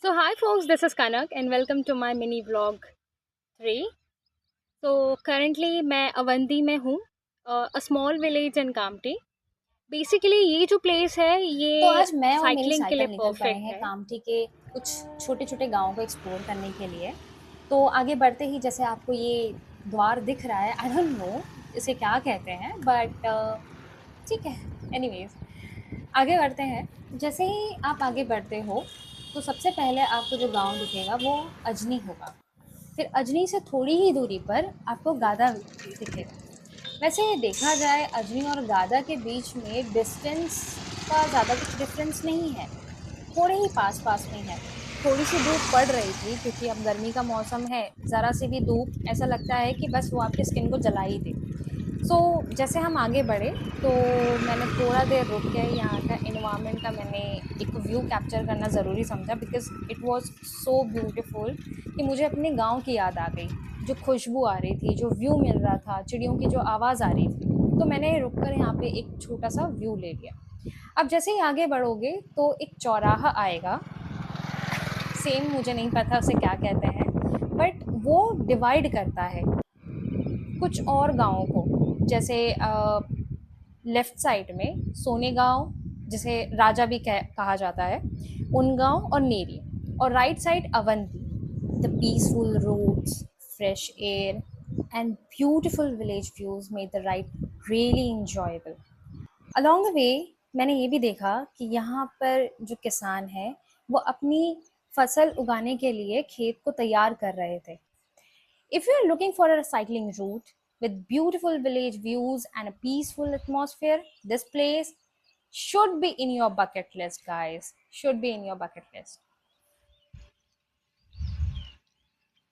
So hi folks, this is Kanak and welcome to my mini vlog 3. So currently मैं अवंती में हूँ, a small village in Kamptee. Basically ये जो place है तो ये आज मैं और मेरी साइकिलिंग के लिए साइकिल निकल पड़े परफेक्ट हैं है. कामठी के कुछ छोटे-छोटे गाँव को एक्सप्लोर करने के लिए। तो आगे बढ़ते ही जैसे आपको ये द्वार दिख रहा है, आई डोंट नो इसे क्या कहते हैं बट ठीक है, एनीवेज़ आगे बढ़ते हैं। जैसे ही आप आगे बढ़ते हो, तो सबसे पहले आपको जो गाँव दिखेगा वो अजनी होगा। फिर अजनी से थोड़ी ही दूरी पर आपको गादा दिखेगा। वैसे देखा जाए अजनी और गादा के बीच में डिस्टेंस का ज़्यादा कुछ डिफरेंस नहीं है, थोड़े ही पास-पास में है। थोड़ी-सी धूप पड़ रही थी क्योंकि अब गर्मी का मौसम है, ज़रा-सी भी धूप ऐसा लगता है कि बस वो आपकी स्किन को जला ही दे। जैसे हम आगे बढ़े तो मैंने थोड़ा देर रुक के यहाँ का एनवायरनमेंट का मैंने एक व्यू कैप्चर करना ज़रूरी समझा because it was so beautiful कि मुझे अपने गाँव की याद आ गई। जो खुशबू आ रही थी, जो व्यू मिल रहा था, चिड़ियों की जो आवाज़ आ रही थी, तो मैंने रुक कर यहाँ पे एक छोटा-सा व्यू ले लिया। अब जैसे ही आगे बढ़ोगे तो एक चौराहा आएगा, सेम मुझे नहीं पता उसे क्या कहते हैं, बट वो डिवाइड करता है कुछ और गाँवों को। जैसे लेफ्ट साइड में सोने गाँव, जिसे राजा भी कहा जाता है, उनगांव और नेरी, और right side Avanti. The peaceful roads, fresh air and beautiful village views made the ride really enjoyable. Along the way मैंने ये भी देखा कि यहाँ पर जो किसान हैं वो अपनी फसल उगाने के लिए खेत को तैयार कर रहे थे. If you are looking for a cycling route with beautiful village views and a peaceful atmosphere, this place should be in your bucket list, guys. Should be in your bucket list.